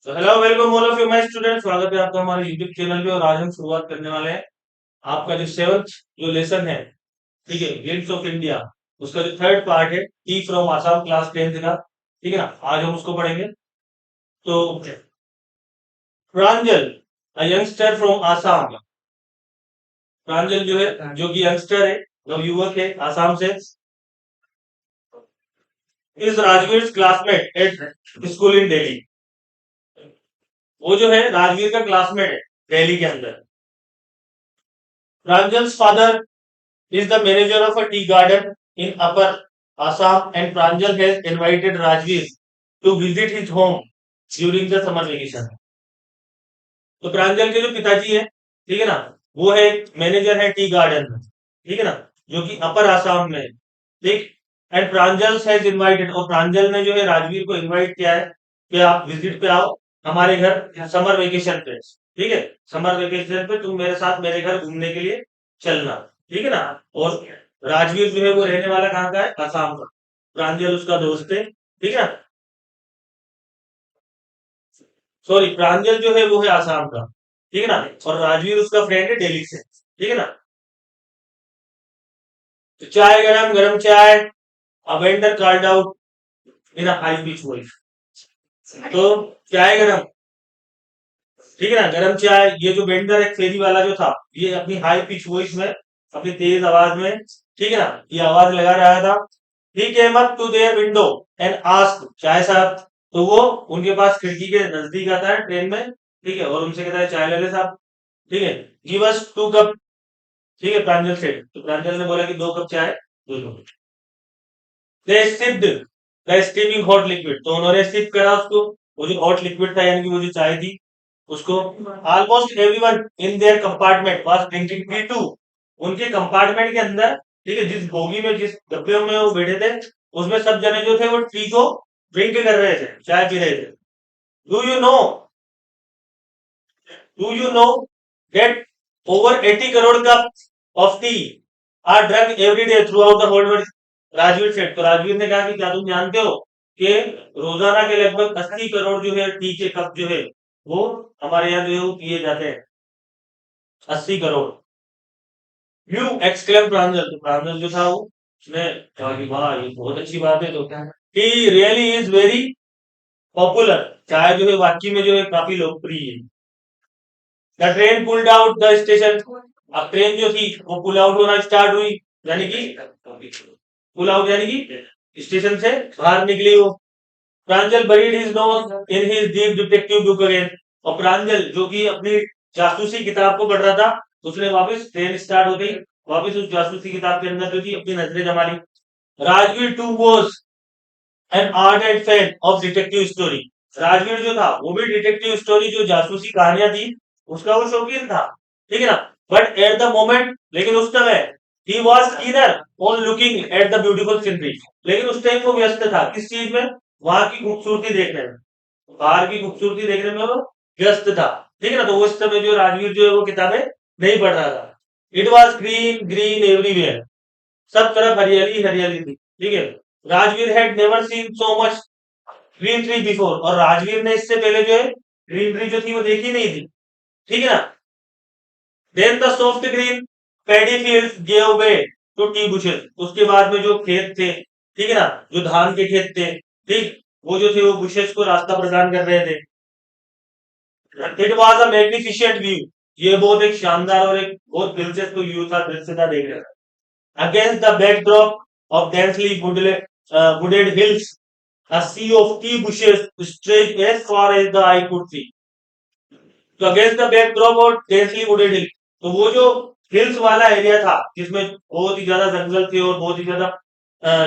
तो hello welcome all of you my student, स्वागत है आपका हमारे यूट्यूब चैनल पे। और आज हम शुरुआत करने वाले हैं आपका जो सेवंथ जो लेसन है, ठीक है, गेम्स ऑफ इंडिया, उसका जो थर्ड पार्ट है, T from Assam, class 10th का। ठीक है ना, आज हम उसको पढ़ेंगे। तो प्रांजल, अ यंगस्टर फ्रॉम आसाम। प्रांजल जो है, जो कि यंगस्टर है, जो युवक है आसाम से, is Rajveer classmate at school इन दिल्ली। वो जो है राजवीर का क्लासमेट है दिल्ली के अंदर। Pranjal's father is the manager of a tea garden in Upper Assam, and Pranjal has invited Rajveer to visit his home during the summer vacation. तो प्रांजल के जो पिताजी है, ठीक है ना, वो है मैनेजर है टी गार्डन में, ठीक है ना, जो कि अपर आसाम में है, ठीक। एंड प्रांजल हैज इनवाइटेड, और प्रांजल ने जो है राजवीर को इनवाइट किया है कि आप विजिट पे आओ हमारे घर समर वेकेशन पे, ठीक है। समर वेकेशन पे तुम मेरे साथ मेरे घर घूमने के लिए चलना, ठीक है ना। और राजवीर जो है वो रहने वाला कहाँ का है, आसाम का। प्रांजल उसका दोस्त है, ठीक है ना। सॉरी, प्रांजल जो है वो है आसाम का, ठीक है ना। और राजवीर उसका फ्रेंड है दिल्ली से, ठीक है ना। तो चाय, गरम गरम चाय, a vendor called out in a high pitched voice। तो चाय गरम, ठीक है ना, गरम चाय। ये जो वेंडर एक फेरी वाला जो था, ये अपनी हाई पिच वॉइस में, अपनी तेज आवाज में, ठीक है ना, ये आवाज लगा रहा था। He came up to their window and asked chai sahib. तो वो उनके पास खिड़की के नजदीक आता है ट्रेन में, ठीक है, और उनसे कहता है चाय ले ले साहब, ठीक है। गिव अस 2 कप, ठीक है, प्रांजल से। तो प्रांजल ने बोला कि 2 कप चाय दे दो। They sipped the steaming hot liquid, तो उन्होंने सिप करा उसको, वो जो हॉट लिक्विड था यानी कि वो जो चाय थी उसको। Almost everyone in their compartment was drinking tea too. उनके कंपार्टमेंट के अंदर, ठीक है, जिस बोगी में, जिस डब्बे में वो बैठे थे, उसमें सब जने जो थे वो टी को ड्रिंक कर रहे थे, चाय पी रहे थे। Do you know, do you know that over 80 crore cup of tea are drunk every day throughout the whole world. Rajveer Seth, तो राजवीर ने कहा कि क्या तुम जानते हो कि रोजाना के लगभग 80 करोड़ जो है टी के कप जो है वो हमारे यहाँ जो है वो पिए जाते हैं, 80 करोड़। यू एक्सक्लेम प्रांजल, तो प्रांजल जो था वो, उसने कहा कि वाह ये बहुत अच्छी बात है। तो he really is very popular, चाय जो है वाकई में जो है काफी लोकप्रिय है। The train pulled out the station, अब ट्रेन जो थी वो पुल आउट होना स्टार्ट हुई, यानी कि पुल आउट यानी कि स्टेशन से बाहर निकली वो। Pranjal buried his nose in his deep detective book again, और प्रांजल जो कि अपनी जासूसी किताब को पढ़ रहा था, उसने वापस ट्रेन स्टार्ट होती वापस उस जासूसी किताब के अंदर जो थी अपनी नजरें जमा ली। Rajveer too was an ardent fan of detective story, Rajveer जो था वो भी डिटेक्टिव स्टोरी जो जासूसी कहानियां थी उसका वो शौकीन था, ठीक है ना। बट एट द मोमेंट, लेकिन उस समय, he was keener on looking at the beautiful scenery, लेकिन उस टाइम वो व्यस्त था किस चीज में, वहां की खूबसूरती देखने में, बाहर की खूबसूरती देखने में वो व्यस्त था, ठीक है ना। तो उस समय जो राजवीर जो है वो किताबें नहीं पढ़ रहा था। It was green green everywhere, सब तरफ हरियाली हरियाली थी, ठीक है। Rajveer had never seen so much green tree before, और राजवीर ने इससे पहले जो है ग्रीन ट्री जो थी वो देखी नहीं थी, ठीक है ना। Then the soft green paddy fields give way to tea bushes, उसके बाद में जो खेत थे, ठीक है ना, जो धान के खेत थे, ठीक, वो जो थे वो बुशेस को रास्ता प्रदान कर रहे थे। It was a magnificent view, ये बहुत एक शानदार और एक बहुत दिलचस्प व्यू था, दृश्य था देख रहे थे। Against the backdrop of densely wooded hills, a sea of tea bushes stretched as far as the eye could see। तो अगेंस्ट द बैकड्रॉप और डेंसली वुडेड हिल, तो वो जो हिल्स वाला एरिया था जिसमें बहुत ही ज्यादा जंगल थे और बहुत ही ज्यादा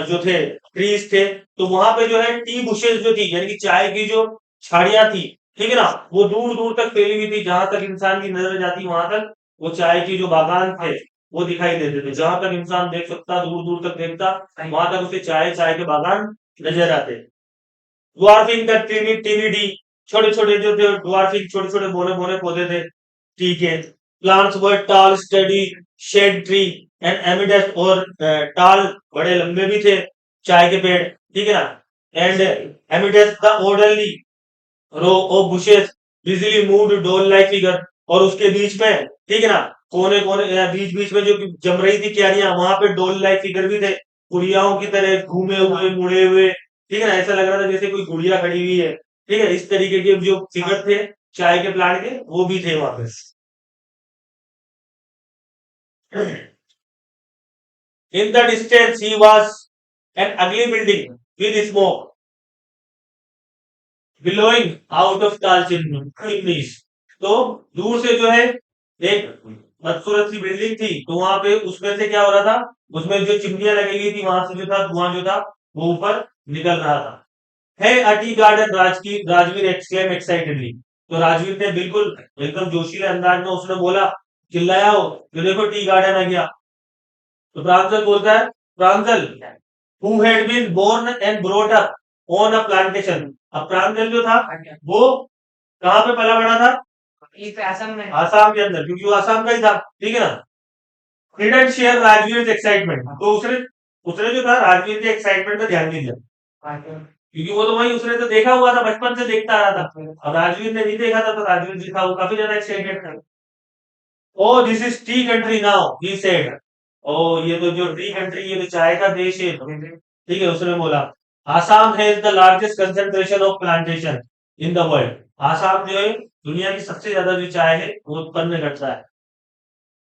जो थे ट्रीज थे, तो वहां पे जो है टी बुशेस जो थी यानी कि चाय की जो झाड़ियां थी, ठीक है ना, वो दूर दूर तक फैली हुई थी, जहां तक इंसान की नजर जाती वहां तक वो चाय की जो बागान थे वो दिखाई देते थे, जहां तक इंसान देख सकता दूर दूर तक देखता वहां तक उसे चाय चाय के बागान नजर आते। Dwarfing the tiny tiny D, छोटे छोटे जो थे ड्वार्फिंग छोटे छोटे बोले बोले पौधे थे, ठीक है। प्लांट्स वर टाल स्टडी शेड ट्री एंड एमिडेस्ट, और टाल बड़े लंबे भी थे चाय के पेड़, ठीक है ना। And amidst the orderly row of bushes busily moved doll like figure, और उसके बीच में, ठीक है ना, कोने कोने बीच बीच में जो जम रही थी क्यारियां, वहां पे डोल लाइक फिगर भी थे, गुड़ियाओं की तरह घूमे हुए मुड़े हुए, ठीक है ना, ऐसा लग रहा था जैसे कोई गुड़िया खड़ी हुई है, ठीक है, इस तरीके के जो फिगर थे चाय के प्लांट के, वो भी थे वहां पे। In the distance, he was an ugly building with smoke billowing out of tall chimneys. तो दूर से जो है एक बदसूरत सी बिल्डिंग थी, तो वहां पे उसमें से क्या हो रहा था, उसमें जो चिमनियां लगी हुई थी वहां से जो था धुआं जो था वो ऊपर निकल रहा था। है अटी गार्डन राजवीर एक्सक्लेम एक्साइटेडली, तो राजवीर ने बिल्कुल एकदम जोशीले अंदाज में उसने बोला, चिल्लाया हो, कि देखो टी गार्डन आ गया। तो प्रांजल बोलता है, प्रांजल who had been born and brought up on a plantation। अब प्रांजल जो था वो कहाँ पे पला बड़ा था, आसाम में, आसाम के अंदर, क्योंकि वो आसाम का ही था, ठीक है ना। didn't share राजवीर एक्साइटमेंट, तो उसने उसने जो था राजवीर के एक्साइटमेंट पे ध्यान नहीं दिया, क्योंकि वो तो वही उसने तो देखा हुआ था, बचपन से देखता आ रहा था, अब राजवीर ने नहीं देखा था, तो राजवीर जी था वो काफी ज्यादा एक्साइटेड था। Oh this is tea country now, he said. ओ ये तो जो टी कंट्री, ये तो चाय का देश है, ठीक है, उसने बोला। Assam has the largest concentration of plantation in the world. Assam जो है दुनिया की सबसे ज्यादा जो चाय है वो उत्पन्न करता है।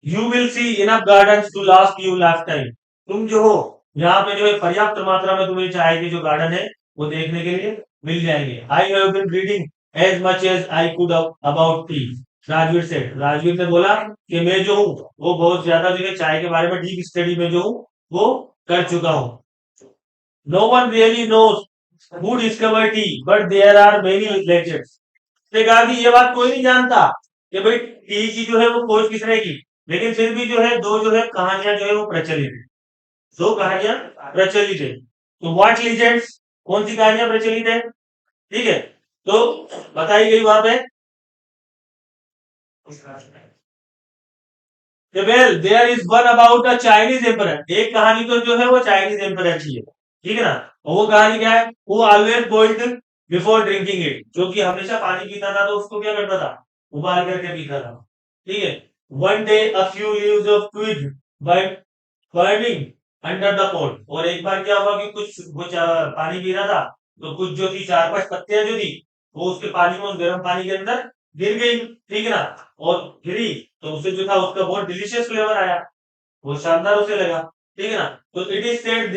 You will see enough garden to last you lifetime. तुम जो हो यहाँ पे जो है पर्याप्त मात्रा में तुम्हें चाय के जो गार्डन है वो देखने के लिए मिल जाएंगे। I have been reading as much as I could about tea, Rajveer से, राजवीर ने बोला कि मैं जो हूँ वो बहुत ज्यादा जो है चाय के बारे में डीप स्टडी में जो हूँ वो कर चुका हूँ। No one really knows who discover tea but there are many legends. उसने कहा कि ये बात कोई नहीं जानता कि भाई टी की जो है वो खोज किसने की, लेकिन फिर भी जो है दो जो है कहानियां जो है वो प्रचलित है, दो कहानियां प्रचलित है। तो व्हाट लीजेंड्स, कौन सी कहानियां प्रचलित है, ठीक है, तो बताई गई वहां पे, well there is one about a Chinese emperor. एक कहानी तो जो है वो चाइनीज एम्परर की है, ठीक है ना, और वो कहानी क्या है, वो always boiled before drinking it, जो कि हमेशा पानी पीता था तो उसको क्या करता था, उबाल करके पीता था, ठीक है। One day a few leaves of twig by burning under the pot, और एक बार क्या हुआ कि कुछ वो पानी पी रहा था, तो कुछ जो थी चार पांच पत्तियां जो थी वो उसके पानी में, उस गर्म पानी के अंदर गिर गई, ठीक है ना, और गिरी तो उसे जो था उसका बहुत डिलीशियस फ्लेवर आया, वो शानदार उसे लगा, ठीक है ना। तो it is said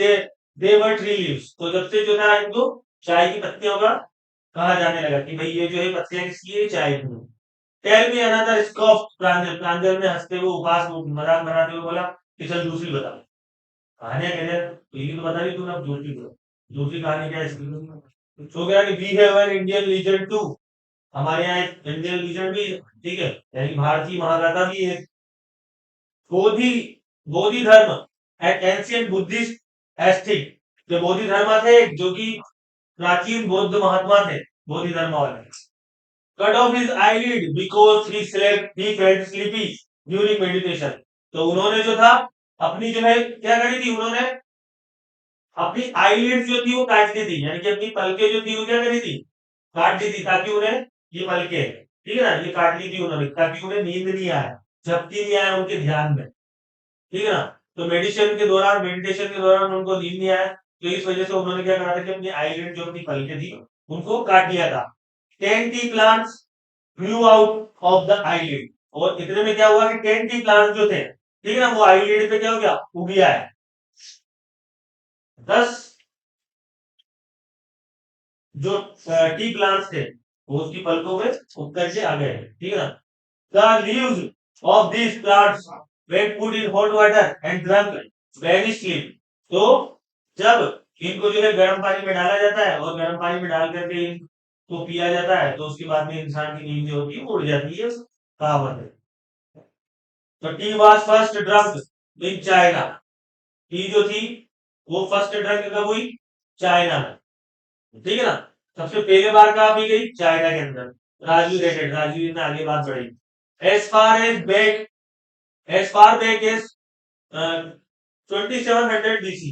they were tree leaves, तो जब से जो था इनको चाय की पत्तियों का कहा जाने लगा कि भाई ये जो है पत्तियां किसकी है, चाय की। टेल मी अनदर स्कॉफ, प्रांजल, प्रांजल ने हंसते हुए उपास मजाक बनाते हुए बोला कि चल दूसरी बता। कहानियां कहने पहली तो बता रही तूने, अब दूसरी बता, दूसरी कहानी क्या है इसकी। तो कह रहा कि we have an Indian legend too, हमारे यहाँ एक इंडियन लीजेंड भी है, ठीक है, यानी भारतीय महागाथा भी है। बोधि बोधि धर्म एंड एंशियंट बुद्धिस्ट एस्थिक, जो बोधि धर्म थे जो कि प्राचीन बौद्ध महात्मा थे, बोधि धर्म वाले, cut off his eyelid because he slept, he felt sleepy during meditation. तो उन्होंने जो था अपनी जो है क्या करी थी, उन्होंने अपनी आईलिड जो थी वो काट दी थी, यानी कि अपनी पलके जो थी वो क्या करी थी, काट दी थी, ताकि उन्हें ये पलके, ठीक है ना, ये काट ली थी उन्होंने ताकि उन्हें नींद नहीं आए, झपकी नहीं आए उनके ध्यान में, ठीक है ना। तो मेडिटेशन के दौरान उनको नींद नहीं आया, तो इस वजह से उन्होंने क्या करा था कि अपनी आईलिड जो अपनी पलके थी उनको काट दिया था। 10 T plants Guru out of the eyelid, और इतने में क्या हुआ कि 10 टी प्लांट्स जो थे, ठीक है ना, वो आईलिड पे क्या हो गया, उग गया है। 10 जो टी प्लांट्स थे वो उसकी पलकों में उग करके आ गए, ठीक है ना। The leaves of these plants when put in hot water and drunk vanishly। तो जब इनको जो है गर्म पानी में डाला जाता है और गर्म पानी में डाल करके इनको पिया जाता है तो उसके बाद में इंसान की नींद जो होती है वो उड़ जाती है, कहावत है। तो tea was first drunk in China, T जो थी वो फर्स्ट ड्रंक कब हुई, चाइना में, ठीक है ना। सबसे पहले बार कहा भी गई, चाइना के अंदर। राजू ने आगे बात बढ़ी। As far as back as far back as 2700 BC,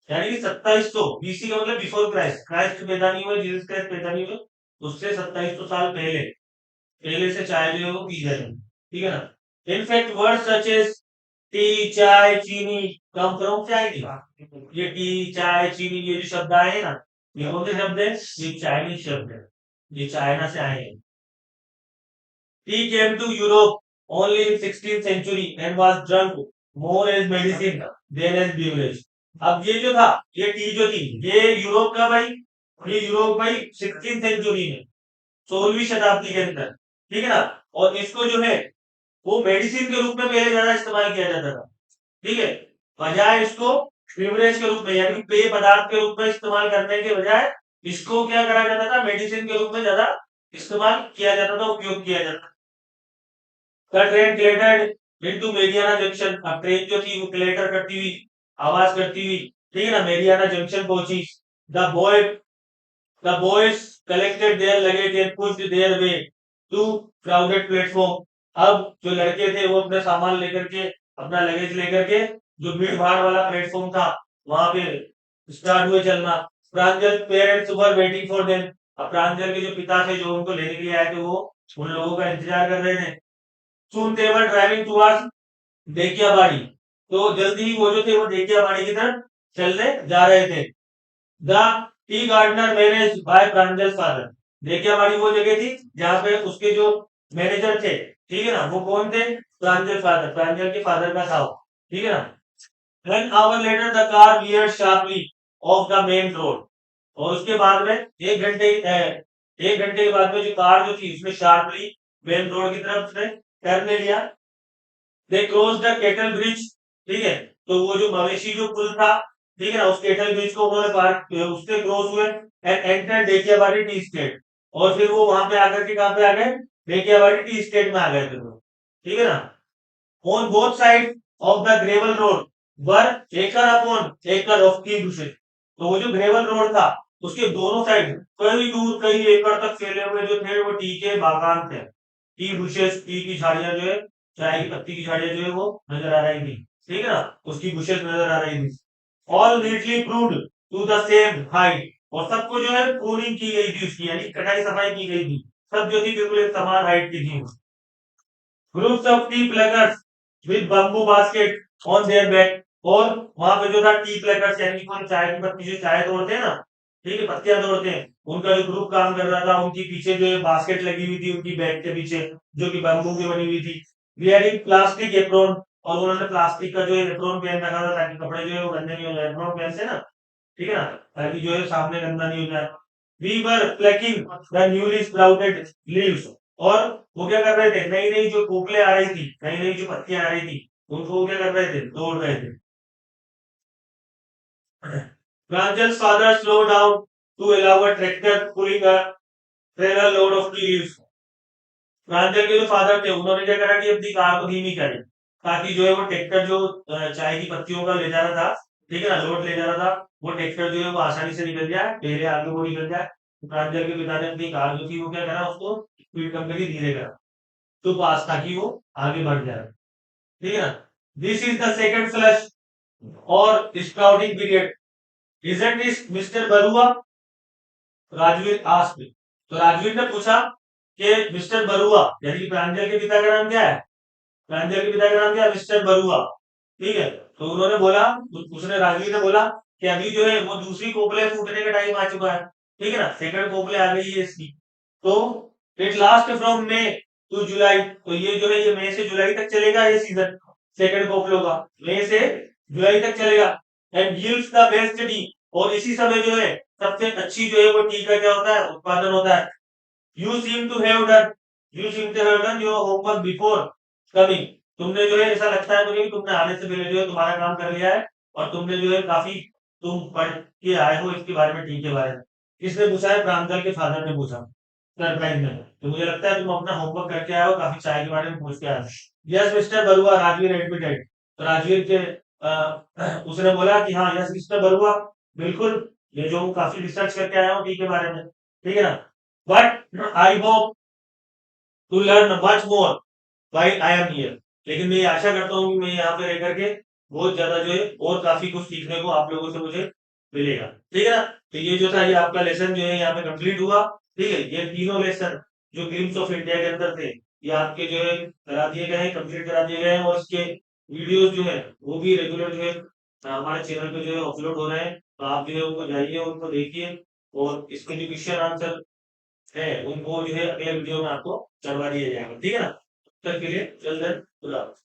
यानी कि 2700 बीसी का मतलब बिफोर क्राइस्ट, क्राइस्ट पैदा नहीं हुए, जीसस क्राइस्ट पैदा नहीं हुए, उससे 2700 साल पहले पहले से चाय जो है वो पी जाती है, ठीक है ना। In fact word such as tea, चाय, चीनी कम फ्रॉम चाइनीज। ये टी, चाय, चीनी ये जो शब्द आए हैं ना, ये कौन से शब्द है? ये चाइनीज शब्द है, ये चाइना से आए हैं। Tea came to Europe only in 16th century and was drunk more as medicine than as beverage. अब ये जो था, ये टी जो थी, ये यूरोप का भाई, ये यूरोप भाई 16th सेंचुरी में, 16वीं शताब्दी के अंदर, ठीक है ना। और इसको जो है वो मेडिसिन के रूप में पहले ज्यादा इस्तेमाल किया जाता था, ठीक है। बजाय इसको बेवरेज के रूप में यानी पेय पदार्थ के रूप में इस्तेमाल करने के बजाय इसको क्या करा जाता था, मेडिसिन के रूप में ज्यादा इस्तेमाल किया जाता था, उपयोग किया जाता था। The train clattered into Mariana Junction। अब ट्रेन जो थी वो क्लेटर करती हुई, आवाज करती हुई, ठीक है ना, मेरियाना जंक्शन पहुंची। The boy the boys collected their luggage and pushed their way to crowded platform. अब जो लड़के थे वो अपने सामान लेकर के, अपना लगेज लेकर के जो भीड़ भाड़ वाला प्लेटफॉर्म था वहां पे स्टार्ट हुए चलना। Pranjal parents were waiting for them. अब प्रांजल के जो पिता थे जो उनको लेने के लिए आए थे वो उन लोगों का इंतजार कर रहे थे। Soon they were driving towards डेकियाबाड़ी। तो जल्दी ही वो जो थे वो डेकियाबाड़ी की तरफ चलने जा रहे थे। The tea gardener manage by Pranjal father. Dekiabari वो जगह थी जहां पे उसके जो मैनेजर थे, ठीक है ना, वो कौन थे? प्रांजल फादर, प्रांजल के फादर का था वो, ठीक है ना। 1 hour later the car veered sharply off the main road। और उसके बाद में एक घंटे के बाद में जो कार जो थी उसने शार्पली मेन रोड की तरफ से टर्न ले लिया। They cross the kettle bridge, ठीक है। तो वो जो मवेशी जो पुल था, ठीक है ना, उस केटल ब्रिज को उन्होंने पार उससे क्रॉस हुए एंड एंटर डेकियाबाड़ी टी स्टेट। और फिर वो वहां पे आकर के कहां पे आ गए? डेकियाबाड़ी टी स्टेट में आ गए थे वो, ठीक है ना। On both side of the gravel road were acre upon एकड़ ऑफ टी बुशेस। तो वो जो ग्रेवल रोड था उसके दोनों साइड कई दूर कई एकड़ तक फैले हुए जो थे वो टी के बागान थे। टी बुशेस, टी की झाड़ियां जो है, चाय की पत्ती की झाड़ियां जो है वो नजर आ रही थी, ठीक है ना, उसकी बुशेस नजर आ रही थी। All neatly pruned to the same height. और सबको जो है प्रूनिंग की गई थी उसकी, यानी कटाई सफाई की गई थी। सब जो थी बिल्कुल एक समान हाइट की थी। Groups of tea pluckers with bamboo basket on their back. और वहां पे जो था टी प्लगर्स यानी कि चाय की पत्ती जो चाय तोड़ते हैं ना, ठीक है, पत्तियां तोड़ते हैं, उनका जो ग्रुप काम कर रहा था, उनके पीछे जो है बास्केट लगी हुई थी उनकी बैग के पीछे, जो कि बम्बू की बनी हुई थी। Wearing plastic apron. और उन्होंने प्लास्टिक का जो है एप्रोन पहन रखा था ताकि कपड़े जो है वो गंदे नहीं हो जाए, एप्रोन पहनते हैं ना, ठीक है ना, ताकि जो है सामने गंदा नहीं हो जाए। We were plucking the newly sprouted leaves. और वो क्या कर रहे थे, नई नई जो कोपले आ रही थी, नई नई जो पत्तियां आ रही थी, उनको वो क्या कर रहे थे, तोड़ रहे थे। Pranjal's father slowed down to allow a tractor pulling a trailer load of leaves। प्रांजल के जो फादर थे उन्होंने क्या करा कि अपनी कार को धीमी करी ताकि जो है वो ट्रैक्टर जो चाय की पत्तियों का ले जा रहा था, ठीक है ना, लोड ले जा रहा था, वो ट्रैक्टर जो है वो आसानी से निकल जाए, पहले आगे वो निकल जाए। तो प्रांजल के पिता ने अपनी कार जो थी वो क्या करा, उसको स्पीड कम करी, धीरे करा, तो पास ताकि वो आगे बढ़ जाए, ठीक है ना। This is the second flush और sprouting period. Isn't this mister Barua? Rajveer asked. तो राजवीर ने पूछा कि मिस्टर बरुआ यानी कि प्रांजल के पिता का नाम क्या है? प्रांजल के पिता का नाम क्या है? मिस्टर बरुआ, ठीक है। तो उन्होंने बोला, उसने राजवीर ने बोला कि अभी जो है वो दूसरी कोपले फूटने का टाइम आ चुका है, ठीक है ना, सेकंड कोपले आ गई है इसकी। तो it last from May to July. तो ये जो है ये मई से जुलाई तक चलेगा ये सीजन सेकंड कोपलों का, मई से जुलाई तक चलेगा। And yields the best T. और इसी समय जो है सबसे अच्छी जो है वो टी का क्या होता है, उत्पादन होता है। You seem to have done you seem to have done your homework before coming. तुमने जो है ऐसा लगता है मुझे कि तुमने आने से पहले जो है तुम्हारा काम कर लिया है और तुमने जो है काफी तुम पढ़ के आए हो इसके बारे में, टी के बारे में। किसने पूछा है? प्रांजल के फादर ने पूछा सरप्राइज में। तो मुझे लगता है तुम अपना होमवर्क करके आए हो, काफी चाय के बारे में पूछ के आए हो। Yes mister Barua, Rajveer admitted. तो राजवीर के उसने बोला कि हाँ यस मिस्टर बरुआ, बिल्कुल, ये जो काफी रिसर्च करके आया हूँ टी के बारे में, ठीक है ना। But I hope to learn much more while I am here. लेकिन मैं ये आशा करता हूँ कि मैं यहाँ पे रह करके बहुत ज्यादा जो है और काफी कुछ सीखने को आप लोगों से मुझे मिलेगा, ठीक है ना। तो ये जो था ये आपका लेसन जो है यहाँ पे कंप्लीट हुआ। ठीक है, ये तीनों लेसन जो ग्लिम्स ऑफ इंडिया के अंदर थे, ये आपके जो है करा दिए गए हैं, कंप्लीट करा दिए गए हैं, और इसके वीडियोस जो है वो भी रेगुलर जो है हमारे चैनल पे जो है अपलोड हो रहे हैं। तो आप जो है उनको जाइए, उनको देखिए, और इसके जो क्वेश्चन आंसर है उनको जो है अगले वीडियो में आपको करवा दिया जाएगा। ठीक है ना, तब तक के लिए जल्द खुदा हाफिज।